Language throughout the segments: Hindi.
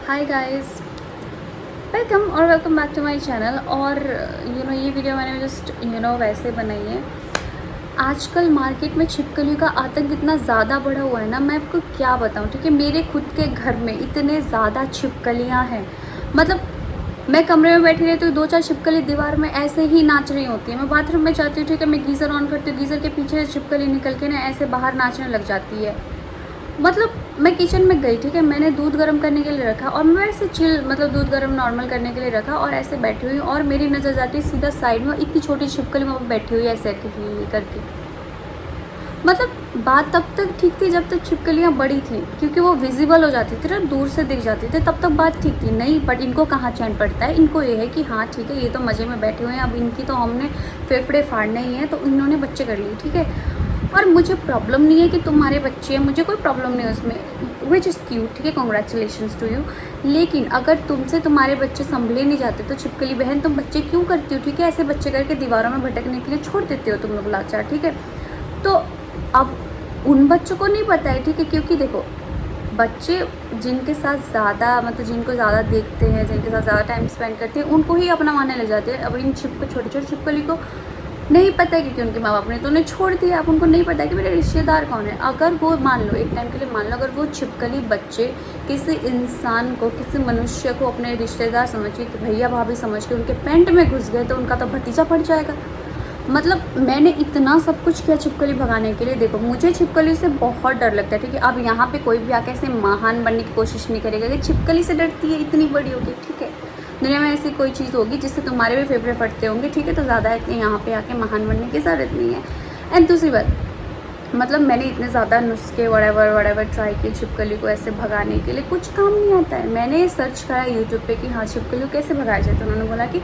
हाय गाइस, वेलकम और welcome back to my channel. और ये वीडियो मैंने जस्ट वैसे बनाई है। आजकल मार्केट में छिपकलियों का आतंक इतना ज़्यादा बढ़ा हुआ है ना, मैं आपको क्या बताऊँ। ठीक है, मेरे खुद के घर में इतने ज़्यादा छिपकलियाँ हैं। मतलब मैं कमरे में बैठी रहती हूँ, 2-4 छिपकली दीवार में ऐसे ही नाच रही होती है। मैं बाथरूम में जाती हूँ, ठीक है, मैं गीज़र ऑन करती हूँ, गीज़र के पीछे छिपकली निकल के ना ऐसे बाहर नाचने लग जाती है। मतलब मैं किचन में गई, ठीक है, मैंने दूध गर्म करने के लिए रखा और मैं ऐसे चिल मतलब दूध गर्म नॉर्मल करने के लिए रखा और ऐसे बैठी हुई और मेरी नज़र जाती है सीधा साइड में, इतनी छोटी छिपकली वहाँ पर बैठी हुई ऐसे करके। मतलब बात तब तक ठीक थी जब तक छिपकलियाँ बड़ी थी, क्योंकि वो विजिबल हो जाती थी ना, दूर से दिख जाती थी, तब तक बात ठीक थी। नहीं, बट इनको कहाँ चैन पड़ता है। इनको ये है कि हाँ ठीक है, ये तो मज़े में बैठे हुए हैं, अब इनकी तो हमने फेफड़े फाड़ने ही हैं, तो इन्होंने बच्चे कर लिए, ठीक है। और मुझे प्रॉब्लम नहीं है कि तुम्हारे बच्चे हैं, मुझे कोई प्रॉब्लम नहीं है उसमें, विच इज़ क्यूट, ठीक है, कॉन्ग्रेचुलेशंस टू यू। लेकिन अगर तुमसे तुम्हारे बच्चे संभले नहीं जाते तो छिपकली बहन तुम बच्चे क्यों करती हो, ठीक है। ऐसे बच्चे करके दीवारों में भटकने के लिए छोड़ देते हो तुम लोग लाचार, ठीक है। तो अब उन बच्चों को नहीं पता है, ठीक है, क्योंकि देखो बच्चे जिनके साथ ज़्यादा मतलब जिनको ज़्यादा देखते हैं, जिनके साथ ज़्यादा टाइम स्पेंड करते हैं, उनको ही अपना मानने लग जाते हैं। अब इन छोटे छोटे छिपकली को नहीं पता है, क्योंकि उनके माँ बाप ने तो उन्हें छोड़ दिया। अब उनको नहीं पता है कि मेरे रिश्तेदार कौन है। अगर वो मान लो एक टाइम के लिए मान लो, अगर वो छिपकली बच्चे किसी इंसान को, किसी मनुष्य को अपने रिश्तेदार समझ के, भैया भाभी समझ के उनके पेंट में घुस गए, तो उनका तो भतीजा पड़ जाएगा। मतलब मैंने इतना सब कुछ किया छिपकली भगाने के लिए। देखो मुझे छिपकली से बहुत डर लगता है, ठीक है। अब यहाँ पे कोई भी आके ऐसे महान बनने की कोशिश नहीं करेगा कि छिपकली से डरती है, इतनी बड़ी होगी, ठीक है। दुनिया में ऐसी कोई चीज़ होगी जिससे तुम्हारे भी फेफड़े फटते होंगे, ठीक है, तो ज़्यादा इतनी यहाँ पे आके महान बनने की ज़रूरत नहीं है। एंड दूसरी बात, मतलब मैंने इतने ज़्यादा नुस्खे वड़ेवर ट्राई किए छिपकली को ऐसे भगाने के लिए, कुछ काम नहीं आता है। मैंने सर्च करा यूट्यूब पे कि हाँ छिपकली को कैसे भगाया जाए, तो उन्होंने बोला कि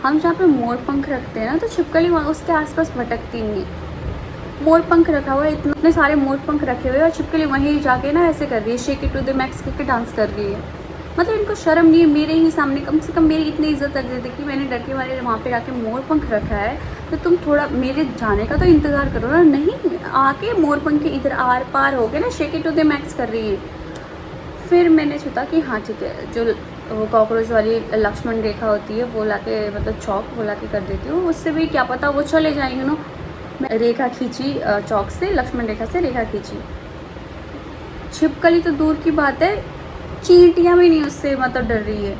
हम जहाँ पे मोर पंख रखते हैं ना, तो छिपकली वहाँ उसके आसपास भटकती नहीं है। मोर पंख रखा हुआ है, इतने सारे मोर पंख रखे हुए हैं और छिपकली वहीं जाके ना ऐसे कर रही है, shake it to the max करके डांस कर रही है। मतलब इनको शर्म नहीं है, मेरे ही सामने कम से कम मेरी इतनी इज्जत रख देते कि मैंने डर के मारे वहाँ पे आके मोर पंख रखा है, तो तुम थोड़ा मेरे जाने का तो इंतज़ार करो ना। नहीं, आके मोर पंख के इधर आर पार हो गए ना, shake it to the max कर रही है। फिर मैंने सोचा कि हाँ ठीक है, जो वो कॉकरोच वाली लक्ष्मण रेखा होती है वो लाके मतलब चौक वो लाके कर देती हूँ, उससे भी क्या पता वो चले जाए, यू नो। मैं रेखा खींची, चौक से लक्ष्मण रेखा से रेखा खींची। छिपकली तो दूर की बात है, चींटियाँ भी नहीं उससे मतलब डर रही है।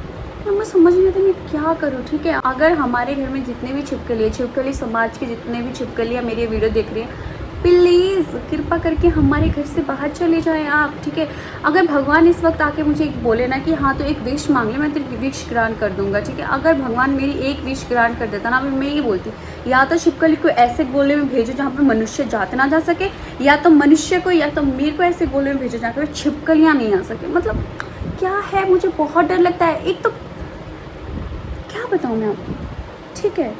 तो मैं समझ नहीं आता मैं क्या करूँ, ठीक है। अगर हमारे घर में जितने भी छिपकली है, छिपकली समाज के जितने भी छिपकलियाँ मेरी वीडियो देख रही हैं, प्लीज़ कृपा करके हमारे घर से बाहर चले जाएं आप, ठीक है। अगर भगवान इस वक्त आके मुझे एक बोले ना कि हाँ तो एक विश मांग ले, मैं तेरी विश ग्रांट कर दूंगा, ठीक है। अगर भगवान मेरी एक विश ग्रांट कर देता ना, मैं ये बोलती, या तो छिपकली को ऐसे गोले में भेजो जहाँ पे मनुष्य जाते ना जा सके, या तो मनुष्य को या तो मेरे को ऐसे गोले में भेजो जहाँ पे छिपकलियाँ नहीं आ सके। मतलब क्या है, मुझे बहुत डर लगता है। एक तो क्या बताऊँ मैं आपको, ठीक है,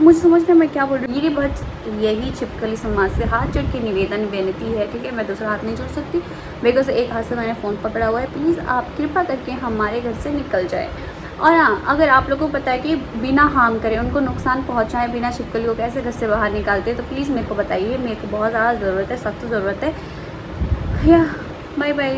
मुझे समझना मैं क्या बोल रही हूँ। मेरी बस यही छिपकली समाज से हाथ जोड़ के निवेदन बेनती है, ठीक है। मैं दूसरा हाथ नहीं जोड़ सकती बिकॉज एक हाथ से मैंने फ़ोन पकड़ा हुआ है। प्लीज़ आप कृपा करके हमारे घर से निकल जाए। और हाँ, अगर आप लोगों को पता है कि बिना हार्म करें, उनको नुकसान पहुँचाएं, बिना छिपकली को कैसे घर से बाहर निकालते, तो प्लीज़ मेरे को बताइए। मेरे को बहुत ज़्यादा ज़रूरत है, सख्त ज़रूरत है। या बाय बाय।